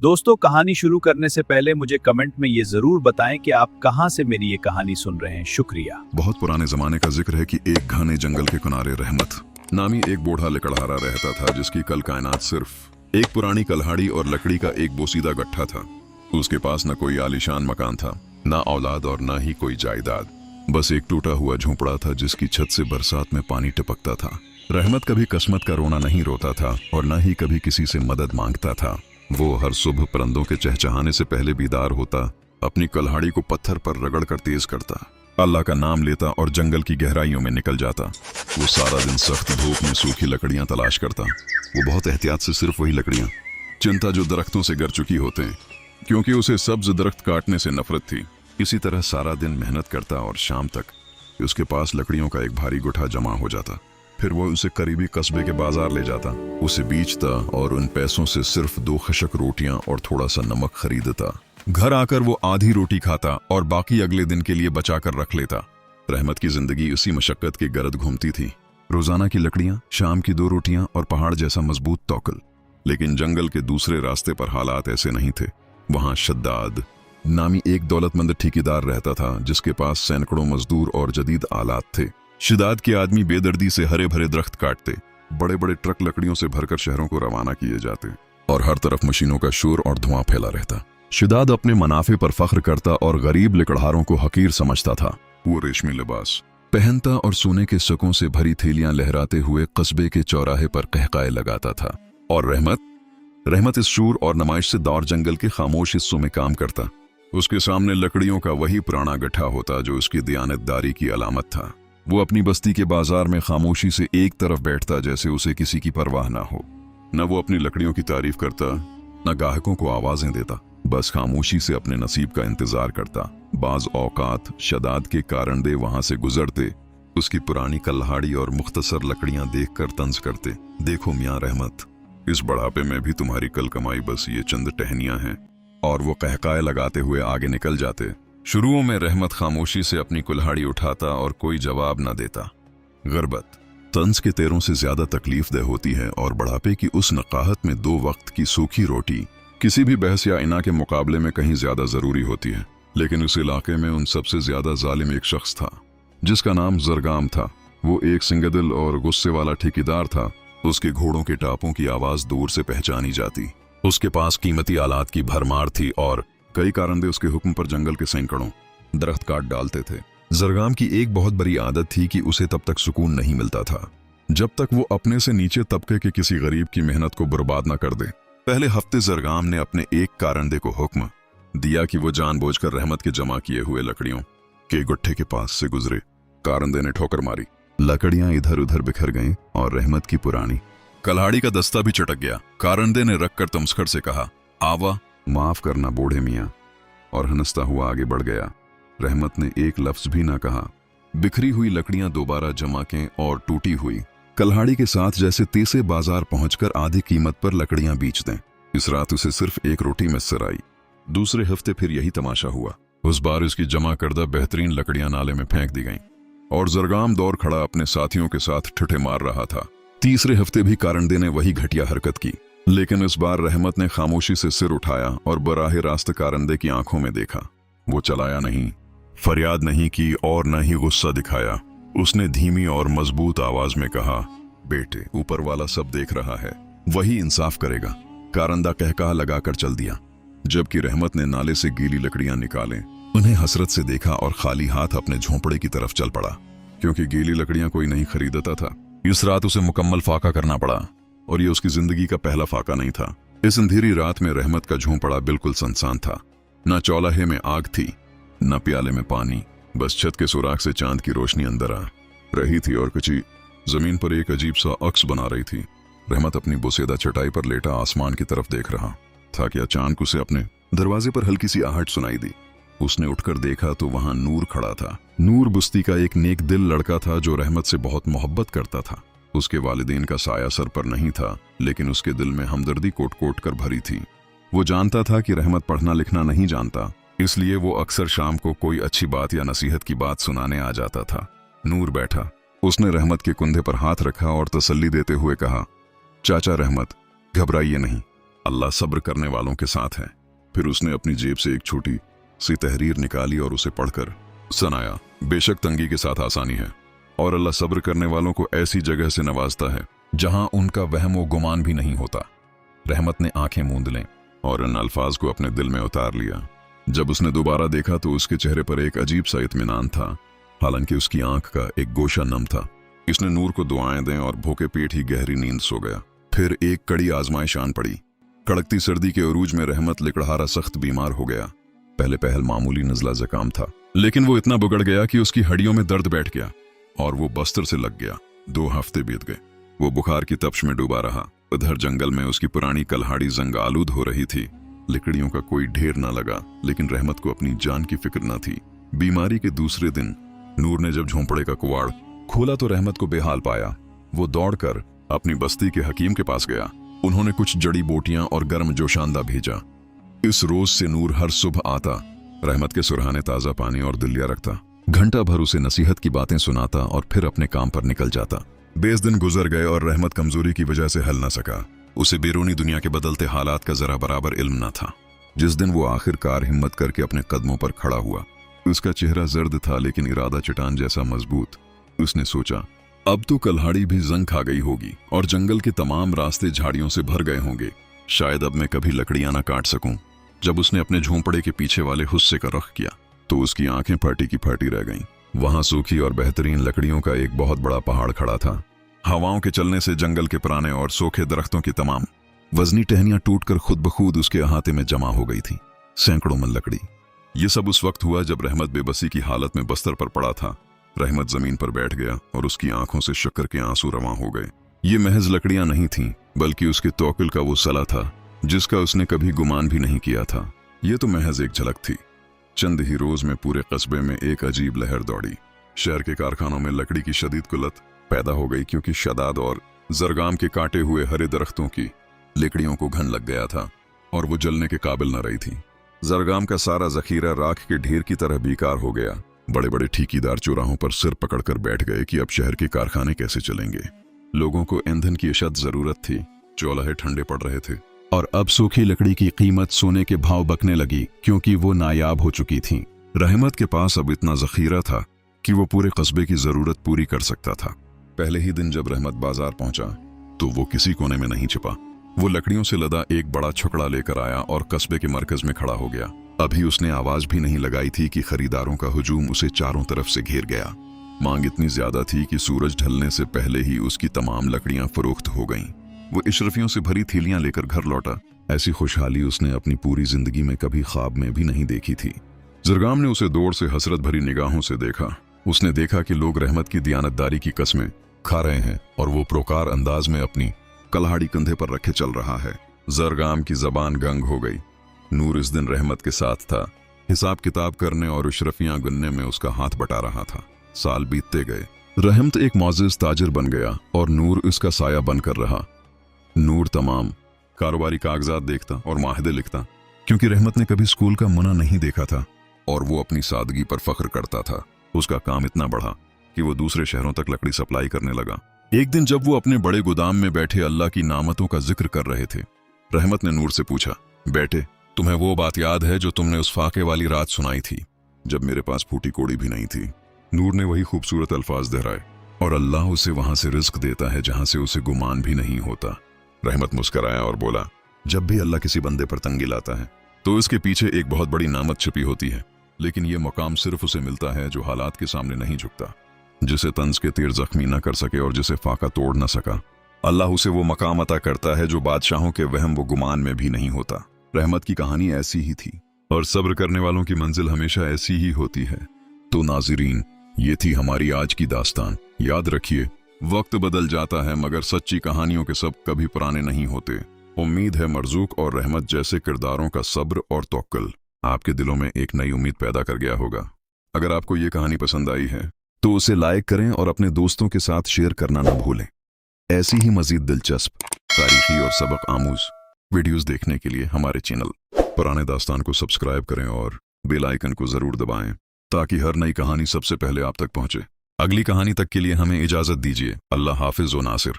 दोस्तों, कहानी शुरू करने से पहले मुझे कमेंट में ये जरूर बताएं कि आप कहां से मेरी ये कहानी सुन रहे हैं। शुक्रिया। बहुत पुराने जमाने का जिक्र है कि एक घने जंगल के किनारे रहमत नामी एक बूढ़ा लकड़हारा रहता था, जिसकी कल कायनात सिर्फ एक पुरानी कल्हाड़ी और लकड़ी का एक बोसीदा गट्ठा था। उसके पास न कोई आलीशान मकान था, न औलाद और न ही कोई जायदाद। बस एक टूटा हुआ झोंपड़ा था जिसकी छत से बरसात में पानी टपकता था। रहमत कभी किस्मत का रोना नहीं रोता था और न ही कभी किसी से मदद मांगता था। वो हर सुबह परिंदों के चहचहाने से पहले बीदार होता, अपनी कल्हाड़ी को पत्थर पर रगड़ कर तेज करता, अल्लाह का नाम लेता और जंगल की गहराइयों में निकल जाता। वो सारा दिन सख्त धूप में सूखी लकड़ियां तलाश करता। वो बहुत एहतियात से सिर्फ वही लकड़ियां चुनता जो दरख्तों से गिर चुकी होते हैं, क्योंकि उसे सब्ज दरख्त काटने से नफरत थी। इसी तरह सारा दिन मेहनत करता और शाम तक उसके पास लकड़ियों का एक भारी गुठा जमा हो जाता। फिर वो उसे करीबी कस्बे के बाजार ले जाता, उसे बेचता और उन पैसों से सिर्फ 2 खशक रोटियां और थोड़ा सा नमक खरीदता। घर आकर वो आधी रोटी खाता और बाकी अगले दिन के लिए बचा कर रख लेता। रहमत की जिंदगी उसी मशक्कत के गर्द घूमती थी। रोजाना की लकड़ियां, शाम की 2 रोटियां और पहाड़ जैसा मजबूत तौकल। लेकिन जंगल के दूसरे रास्ते पर हालात ऐसे नहीं थे। वहां शद्दाद नामी एक दौलतमंद ठेकेदार रहता था, जिसके पास सैकड़ों मजदूर और जदीद आलात थे। शिदाद के आदमी बेदर्दी से हरे भरे दरख्त काटते, बड़े बड़े ट्रक लकड़ियों से भरकर शहरों को रवाना किए जाते और हर तरफ मशीनों का शोर और धुआं फैला रहता। शिदाद अपने मुनाफे पर फख्र करता और गरीब लकड़हारों को हकीर समझता था। वो रेशमी लिबास पहनता और सोने के शकों से भरी थैलियां लहराते हुए कस्बे के चौराहे पर कहकाए लगाता था। और रहमत इस शूर और नुमाइश से दौर जंगल के खामोश हिस्सों में काम करता। उसके सामने लकड़ियों का वही पुराना गट्ठा होता जो उसकी दयानतदारी की अलामत था। वो अपनी बस्ती के बाजार में खामोशी से एक तरफ बैठता, जैसे उसे किसी की परवाह ना हो। न वो अपनी लकड़ियों की तारीफ करता, न ग्राहकों को आवाजें देता, बस खामोशी से अपने नसीब का इंतजार करता। बाज औकात शदाद के कारंदे वहां से गुजरते, उसकी पुरानी कल्हाड़ी और मुख्तसर लकड़ियां देखकर तंज करते, देखो मियां रहमत, इस बढ़ापे में भी तुम्हारी कल कमाई बस ये चंद टहनियां हैं। और वो कहकाए लगाते हुए आगे निकल जाते। शुरुओं में रहमत खामोशी से अपनी कुल्हाड़ी उठाता और कोई जवाब न देता। गुर्बत तंज के तेरों से ज्यादा तकलीफ दह होती है और बढ़ापे की उस नकाहत में 2 वक्त की सूखी रोटी किसी भी बहस या इना के मुकाबले में कहीं ज्यादा जरूरी होती है। लेकिन उस इलाके में उन सबसे ज्यादा जालिम एक शख्स था, जिसका नाम जरगाम था। वो एक सिंगदिल और गुस्से वाला ठेकेदार था। उसके घोड़ों के टापों की आवाज दूर से पहचानी जाती। उसके पास कीमती आलात की भरमार थी और कई कारंदे उसके हुक्म पर जंगल के सैकड़ों दरख्त काट डालते थे। जरगाम की एक बहुत बड़ी आदत थी कि उसे तब तक सुकून नहीं मिलता था जब तक वो अपने से नीचे तबके के किसी गरीब की मेहनत को बर्बाद न कर दे। पहले हफ्ते जरगाम ने अपने एक कारंदे को हुक्म दिया कि वो जानबूझकर रहमत के जमा किए हुए लकड़ियों के गुट्ठे के पास से गुजरे। कारंदे ने ठोकर मारी, लकड़ियां इधर उधर बिखर गईं और रहमत की पुरानी कल्हाड़ी का दस्ता भी चटक गया। कारंदे ने रखकर तमस्कर से कहा, आवा माफ करना बूढ़े मियां, और हंसता हुआ आगे बढ़ गया। रहमत ने एक लफ्ज भी ना कहा। बिखरी हुई लकड़ियां दोबारा जमा के और टूटी हुई कल्हाड़ी के साथ जैसे तीसरे बाजार पहुंचकर आधी कीमत पर लकड़ियां बेच दें। इस रात उसे सिर्फ एक रोटी मैसर आई। दूसरे हफ्ते फिर यही तमाशा हुआ। उस बार उसकी जमा करदा बेहतरीन लकड़ियां नाले में फेंक दी गईं और जरगाम दौड़ खड़ा अपने साथियों के साथ ठिठे मार रहा था। तीसरे हफ्ते भी कारंदे ने वही घटिया हरकत की, लेकिन इस बार रहमत ने खामोशी से सिर उठाया और बराहे रास्त कारंदे की आंखों में देखा। वो चलाया नहीं, फरियाद नहीं की और न ही गुस्सा दिखाया। उसने धीमी और मजबूत आवाज में कहा, बेटे, ऊपर वाला सब देख रहा है, वही इंसाफ करेगा। कारंदा कहकहा लगाकर चल दिया, जबकि रहमत ने नाले से गीली लकड़ियां निकाले, उन्हें हसरत से देखा और खाली हाथ अपने झोंपड़े की तरफ चल पड़ा, क्योंकि गीली लकड़ियां कोई नहीं खरीदता था। इस रात उसे मुकम्मल फाका करना पड़ा और ये उसकी जिंदगी का पहला फाका नहीं था। इस अंधेरी रात में रहमत का झोंपड़ा बिल्कुल सुनसान था। न चौलाहे में आग थी, न प्याले में पानी, बस छत के सुराख से चांद की रोशनी अंदर आ रही थी और कच्ची जमीन पर एक अजीब सा अक्स बना रही थी। रहमत अपनी बोसेदा चटाई पर लेटा आसमान की तरफ देख रहा था कि अचानक उसे अपने दरवाजे पर हल्की सी आहट सुनाई दी। उसने उठकर देखा तो वहां नूर खड़ा था। नूर बुस्ती का एक नेक दिल लड़का था जो रहमत से बहुत मोहब्बत करता था। उसके वालिदैन का साया सर पर नहीं था, लेकिन उसके दिल में हमदर्दी कोट कोट कर भरी थी। वो जानता था कि रहमत पढ़ना लिखना नहीं जानता, इसलिए वो अक्सर शाम को कोई अच्छी बात या नसीहत की बात सुनाने आ जाता था। नूर बैठा, उसने रहमत के कुंधे पर हाथ रखा और तसल्ली देते हुए कहा, चाचा रहमत, घबराइए नहीं, अल्लाह सब्र करने वालों के साथ है। फिर उसने अपनी जेब से एक छोटी सी तहरीर निकाली और उसे पढ़कर सुनाया। बेशक तंगी के साथ आसानी है और अल्लाह सब्र करने वालों को ऐसी जगह से नवाजता है जहां उनका वहम व गुमान भी नहीं होता। रहमत ने आंखें मूंद लें और इन अल्फाज को अपने दिल में उतार लिया। जब उसने दोबारा देखा तो उसके चेहरे पर एक अजीब सा इत्मीनान था, हालांकि उसकी आंख का एक गोशा नम था। इसने नूर को दुआएं दें और भूखे पेट ही गहरी नींद सो गया। फिर एक कड़ी आजमाइश आन पड़ी। कड़कती सर्दी के उरूज में रहमत लिकड़हारा सख्त बीमार हो गया। पहले पहल मामूली नज़ला ज़ुकाम था, लेकिन वो इतना बिगड़ गया कि उसकी हड्डियों में दर्द बैठ गया और वो बस्तर से लग गया। 2 हफ्ते बीत गए। वो बुखार की तपश में डूबा रहा। उधर जंगल में उसकी पुरानी कल्हाड़ी जंग आलूद हो रही थी। लकड़ियों का कोई ढेर न लगा, लेकिन रहमत को अपनी जान की फिक्र न थी। बीमारी के दूसरे दिन नूर ने जब झोंपड़े का कुवाड़ खोला तो रहमत को बेहाल पाया। वो दौड़कर अपनी बस्ती के हकीम के पास गया। उन्होंने कुछ जड़ी बोटियां और गर्म जोशांदा भेजा। इस रोज से नूर हर सुबह आता, रहमत के सुरहाने ताजा पानी और दिलिया रखता, घंटा भर उसे नसीहत की बातें सुनाता और फिर अपने काम पर निकल जाता। 20 दिन गुजर गए और रहमत कमजोरी की वजह से हल न सका। उसे बैरूनी दुनिया के बदलते हालात का जरा बराबर इल्म न था। जिस दिन वो आखिरकार हिम्मत करके अपने कदमों पर खड़ा हुआ, उसका चेहरा जर्द था लेकिन इरादा चट्टान जैसा मजबूत। उसने सोचा, अब तो कल्हाड़ी भी जंग खा गई होगी और जंगल के तमाम रास्ते झाड़ियों से भर गए होंगे। शायद अब मैं कभी लकड़ियां ना काट सकूं। जब उसने अपने झोंपड़े के पीछे वाले हिस्से का रुख किया तो उसकी आंखें फाटी की फाटी रह गईं। वहां सूखी और बेहतरीन लकड़ियों का एक बहुत बड़ा पहाड़ खड़ा था। हवाओं के चलने से जंगल के पुराने और सूखे दरख्तों की तमाम वजनी टहनियां टूटकर खुद बखुद उसके अहाते में जमा हो गई थी। सैकड़ों मन लकड़ी। ये सब उस वक्त हुआ जब रहमत बेबसी की हालत में बस्तर पर पड़ा था। रहमत जमीन पर बैठ गया और उसकी आंखों से शक्कर के आंसू रवां हो गए। ये महज लकड़ियां नहीं थीं, बल्कि उसके तौकिल का वो सला था जिसका उसने कभी गुमान भी नहीं किया था। ये तो महज एक झलक थी। चंद ही रोज में पूरे कस्बे में एक अजीब लहर दौड़ी। शहर के कारखानों में लकड़ी की शदीद कुल्लत पैदा हो गई, क्योंकि शदाद और जरगाम के काटे हुए हरे दरख्तों की लकड़ियों को घन लग गया था और वो जलने के काबिल न रही थी। जरगाम का सारा जखीरा राख के ढेर की तरह बेकार हो गया। बड़े बड़े ठेकेदार चौराहों पर सिर पकड़कर बैठ गए कि अब शहर के कारखाने कैसे चलेंगे। लोगों को ईंधन की अशद जरूरत थी, चौलाहे ठंडे पड़ रहे थे और अब सूखी लकड़ी की कीमत सोने के भाव बकने लगी, क्योंकि वो नायाब हो चुकी थी। रहमत के पास अब इतना जखीरा था कि वो पूरे कस्बे की जरूरत पूरी कर सकता था। पहले ही दिन जब रहमत बाजार पहुंचा तो वो किसी कोने में नहीं छिपा। वो लकड़ियों से लदा एक बड़ा छकड़ा लेकर आया और कस्बे के मरकज में खड़ा हो गया। अभी उसने आवाज भी नहीं लगाई थी कि खरीदारों का हुजूम उसे चारों तरफ से घेर गया। मांग इतनी ज्यादा थी कि सूरज ढलने से पहले ही उसकी तमाम लकड़ियां फरोख्त हो गईं। वो इशरफियों से भरी थैलियां लेकर घर लौटा। ऐसी खुशहाली उसने अपनी पूरी जिंदगी में कभी ख्वाब में भी नहीं देखी थी। जरगाम ने उसे दौड़ से हसरत भरी निगाहों से देखा। उसने देखा कि लोग रहमत की दियानतदारी की कसमें खा रहे हैं और वो प्रोकार अंदाज में अपनी कल्हाड़ी कंधे पर रखे चल रहा है। जरगाम की जबान गंग हो गई। नूर इस दिन रहमत के साथ था। हिसाब किताब करने और इशरफियां गिनने में उसका हाथ बटा रहा था। साल बीतते गए। रहमत एक मौजिज ताजिर बन गया और नूर इसका साया बनकर रहा। नूर तमाम कारोबारी कागजात देखता और माहिदे लिखता, क्योंकि रहमत ने कभी स्कूल का मुना नहीं देखा था और वो अपनी सादगी पर फख्र करता था। उसका काम इतना बढ़ा कि वो दूसरे शहरों तक लकड़ी सप्लाई करने लगा। एक दिन जब वो अपने बड़े गोदाम में बैठे अल्लाह की नामतों का जिक्र कर रहे थे, रहमत ने नूर से पूछा, बेटे, तुम्हें वो बात याद है जो तुमने उस फाके वाली रात सुनाई थी जब मेरे पास फूटी कोड़ी भी नहीं थी? नूर ने वही खूबसूरत अल्फाज दोहराए, और अल्लाह उसे वहां से रिस्क देता है जहां से उसे गुमान भी नहीं होता। रहमत मुस्कराया और बोला, जब भी अल्लाह किसी बंदे पर तंगी लाता है तो इसके पीछे एक बहुत बड़ी नामत छिपी होती है, लेकिन यह मकाम सिर्फ उसे मिलता है जो हालात के सामने नहीं झुकता, जिसे तंज के तीर जख्मी न कर सके और जिसे फाका तोड़ न सका। अल्लाह उसे वो मकाम अता करता है जो बादशाहों के वहम व गुमान में भी नहीं होता। रहमत की कहानी ऐसी ही थी और सब्र करने वालों की मंजिल हमेशा ऐसी ही होती है। तो नाज़रीन, ये थी हमारी आज की दास्तान। याद रखिए, वक्त बदल जाता है मगर सच्ची कहानियों के सब कभी पुराने नहीं होते। उम्मीद है मरजूक और रहमत जैसे किरदारों का सब्र और तवक्कुल आपके दिलों में एक नई उम्मीद पैदा कर गया होगा। अगर आपको ये कहानी पसंद आई है तो उसे लाइक करें और अपने दोस्तों के साथ शेयर करना न भूलें। ऐसी ही मजीद दिलचस्प, तारीखी और सबक आमूज वीडियोस देखने के लिए हमारे चैनल पुराने दास्तान को सब्सक्राइब करें और बेल आइकन को जरूर दबाएं ताकि हर नई कहानी सबसे पहले आप तक पहुंचे। अगली कहानी तक के लिए हमें इजाजत दीजिए। अल्लाह हाफिज व नासिर।